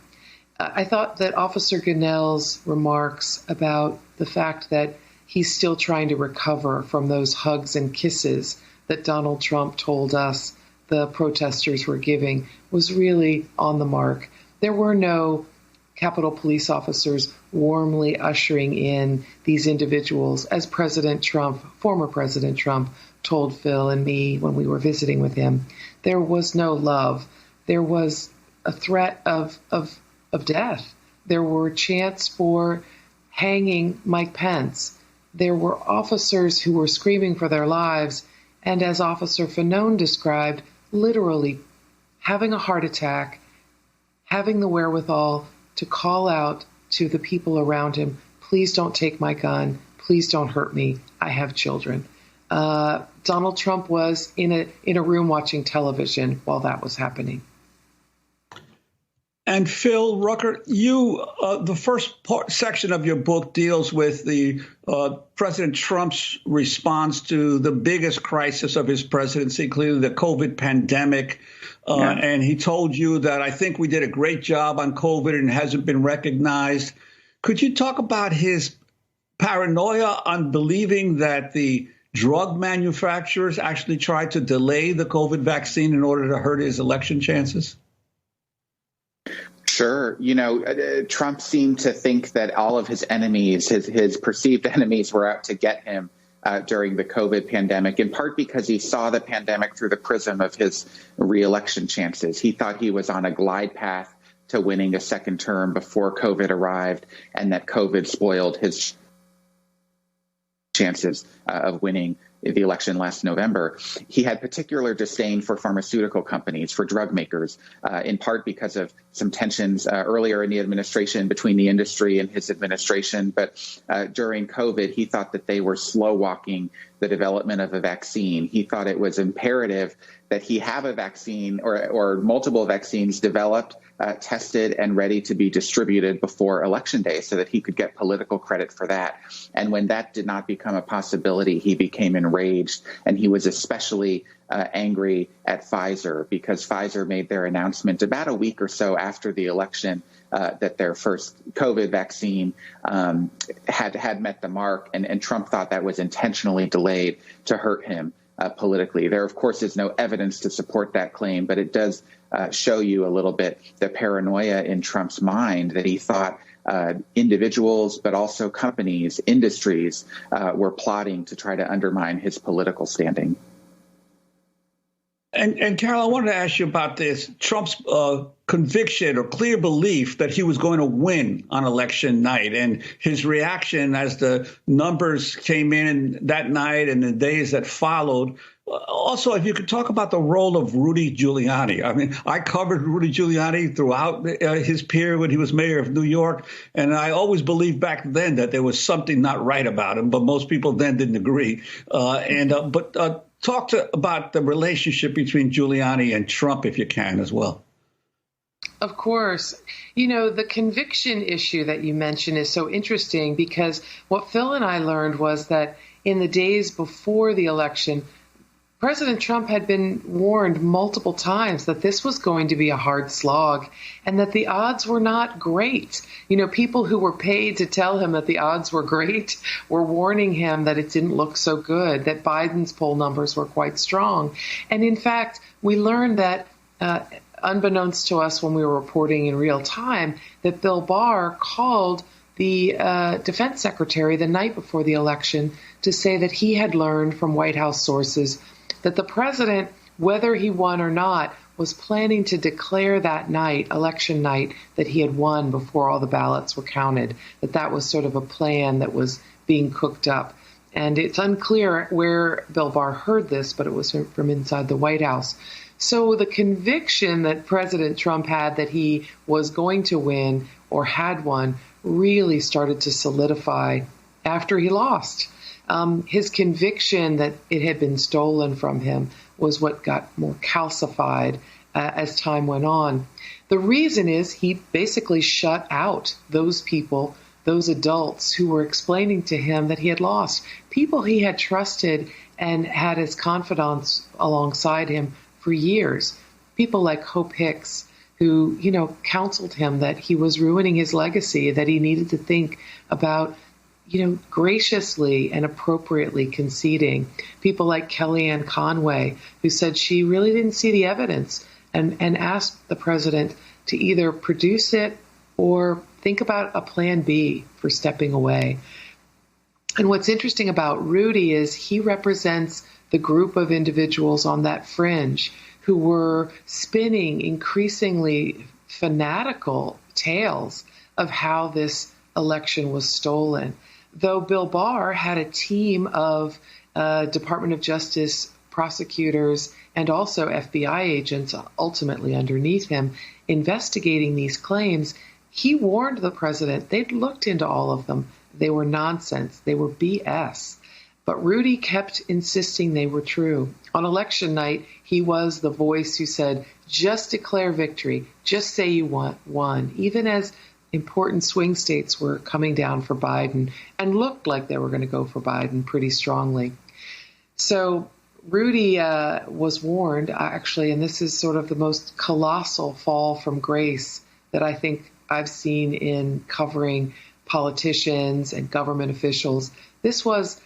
I thought that Officer Gunnell's remarks about the fact that he's still trying to recover from those hugs and kisses that Donald Trump told us the protesters were giving was really on the mark. There were no Capitol Police officers warmly ushering in these individuals, as President Trump, former President Trump, told Phil and me when we were visiting with him. There was no love. There was a threat of death. There were chants for hanging Mike Pence. There were officers who were screaming for their lives, and as Officer Fanone described, literally having a heart attack, having the wherewithal to call out to the people around him, please don't take my gun, please don't hurt me, I have children. Donald Trump was in a room watching television while that was happening. And Phil Rucker, you, the first section of your book deals with the President Trump's response to the biggest crisis of his presidency, clearly the COVID pandemic. And he told you that I think we did a great job on COVID and it hasn't been recognized. Could you talk about his paranoia on believing that the drug manufacturers actually tried to delay the COVID vaccine in order to hurt his election chances? Sure. You know, Trump seemed to think that all of his enemies, his perceived enemies, were out to get him during the COVID pandemic, in part because he saw the pandemic through the prism of his reelection chances. He thought he was on a glide path to winning a second term before COVID arrived, and that COVID spoiled his chances of winning the election last November. He had particular disdain for pharmaceutical companies, for drug makers, in part because of some tensions earlier in the administration between the industry and his administration. But during COVID, he thought that they were slow walking the development of a vaccine. He thought it was imperative that he have a vaccine or multiple vaccines developed, tested, and ready to be distributed before Election Day so that he could get political credit for that. And when that did not become a possibility, he became enraged. And he was especially angry at Pfizer because Pfizer made their announcement about a week or so after the election that their first COVID vaccine had met the mark. And Trump thought that was intentionally delayed to hurt him politically. There, of course, is no evidence to support that claim, but it does show you a little bit the paranoia in Trump's mind that he thought individuals, but also companies, industries were plotting to try to undermine his political standing. And Carol, I wanted to ask you about this. Trump's conviction or clear belief that he was going to win on election night and his reaction as the numbers came in that night and the days that followed. Also, if you could talk about the role of Rudy Giuliani. I mean, I covered Rudy Giuliani throughout his period when he was mayor of New York, and I always believed back then that there was something not right about him, but most people then didn't agree. Talk about the relationship between Giuliani and Trump, if you can, as well. Of course. You know, the conviction issue that you mentioned is so interesting because what Phil and I learned was that in the days before the election, President Trump had been warned multiple times that this was going to be a hard slog and that the odds were not great. You know, people who were paid to tell him that the odds were great were warning him that it didn't look so good, that Biden's poll numbers were quite strong. And in fact, we learned that, unbeknownst to us when we were reporting in real time, that Bill Barr called the defense secretary the night before the election to say that he had learned from White House sources that the president, whether he won or not, was planning to declare that night, election night, that he had won before all the ballots were counted, that was sort of a plan that was being cooked up. And it's unclear where Bill Barr heard this, but it was from inside the White House. So the conviction that President Trump had that he was going to win or had won really started to solidify after he lost. His conviction that it had been stolen from him was what got more calcified as time went on. The reason is he basically shut out those people, those adults who were explaining to him that he had lost, people he had trusted and had as confidants alongside him for years, people like Hope Hicks, who, counseled him that he was ruining his legacy, that he needed to think about graciously and appropriately conceding. People like Kellyanne Conway, who said she really didn't see the evidence and asked the president to either produce it or think about a plan B for stepping away. And what's interesting about Rudy is he represents the group of individuals on that fringe who were spinning increasingly fanatical tales of how this election was stolen. Though Bill Barr had a team of Department of Justice prosecutors and also FBI agents ultimately underneath him investigating these claims, he warned the president they'd looked into all of them. They were nonsense. They were BS. But Rudy kept insisting they were true. On election night, he was the voice who said, just declare victory, just say you won, even as important swing states were coming down for Biden and looked like they were going to go for Biden pretty strongly. So Rudy was warned, actually, and this is sort of the most colossal fall from grace that I think I've seen in covering politicians and government officials. This was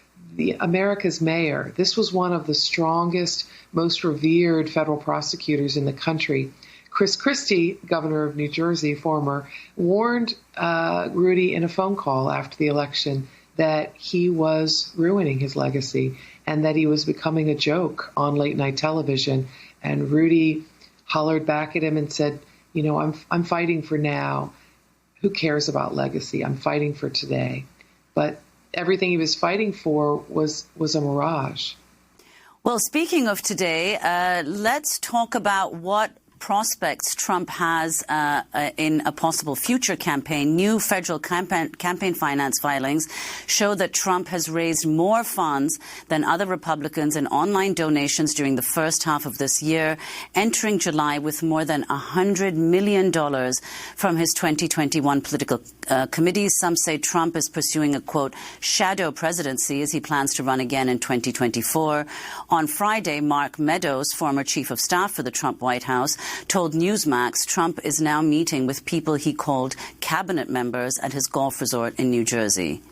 America's mayor. This was one of the strongest, most revered federal prosecutors in the country. Chris Christie, governor of New Jersey, former, warned Rudy in a phone call after the election that he was ruining his legacy and that he was becoming a joke on late night television. And Rudy hollered back at him and said, I'm fighting for now. Who cares about legacy? I'm fighting for today. But everything he was fighting for was a mirage. Well, speaking of today, let's talk about what prospects Trump has in a possible future campaign. New federal campaign finance filings show that Trump has raised more funds than other Republicans in online donations during the first half of this year, entering July with more than $100 million from his 2021 political committees. Some say Trump is pursuing a, quote, shadow presidency as he plans to run again in 2024. On Friday, Mark Meadows, former chief of staff for the Trump White House, told Newsmax Trump is now meeting with people he called cabinet members at his golf resort in New Jersey.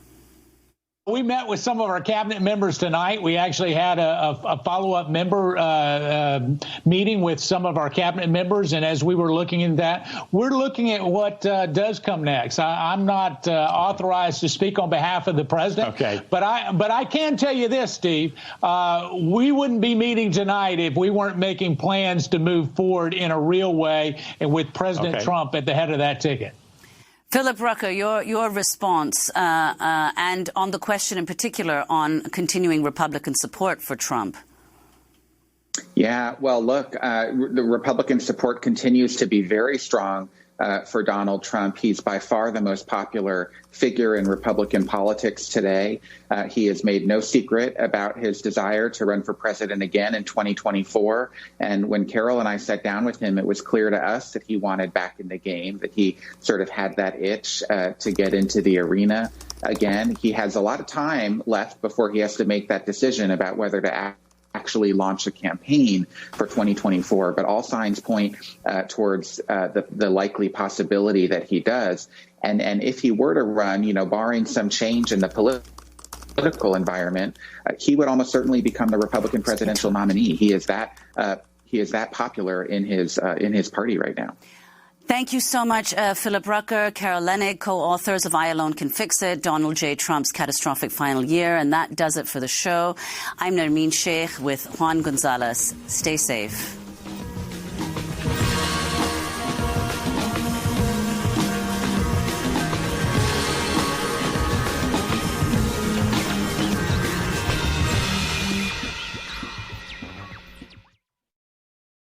We met with some of our cabinet members tonight. We actually had a follow-up member meeting with some of our cabinet members. And as we were looking at that, we're looking at what does come next. I'm not authorized to speak on behalf of the president. Okay. But I can tell you this, Steve. We wouldn't be meeting tonight if we weren't making plans to move forward in a real way and with President Trump at the head of that ticket. Philip Rucker, your response, and on the question in particular on continuing Republican support for Trump. Yeah, well, look, the Republican support continues to be very strong for Donald Trump. He's by far the most popular figure in Republican politics today. He has made no secret about his desire to run for president again in 2024. And when Carol and I sat down with him, it was clear to us that he wanted back in the game, that he sort of had that itch to get into the arena again. He has a lot of time left before he has to make that decision about whether to actually launch a campaign for 2024, but all signs point towards the likely possibility that he does. And if he were to run, barring some change in the political environment, he would almost certainly become the Republican presidential nominee. He is that popular in his party right now. Thank you so much, Philip Rucker, Carol Leonnig, co-authors of I Alone Can Fix It, Donald J. Trump's Catastrophic Final Year. And that does it for the show. I'm Nermeen Sheikh with Juan Gonzalez. Stay safe.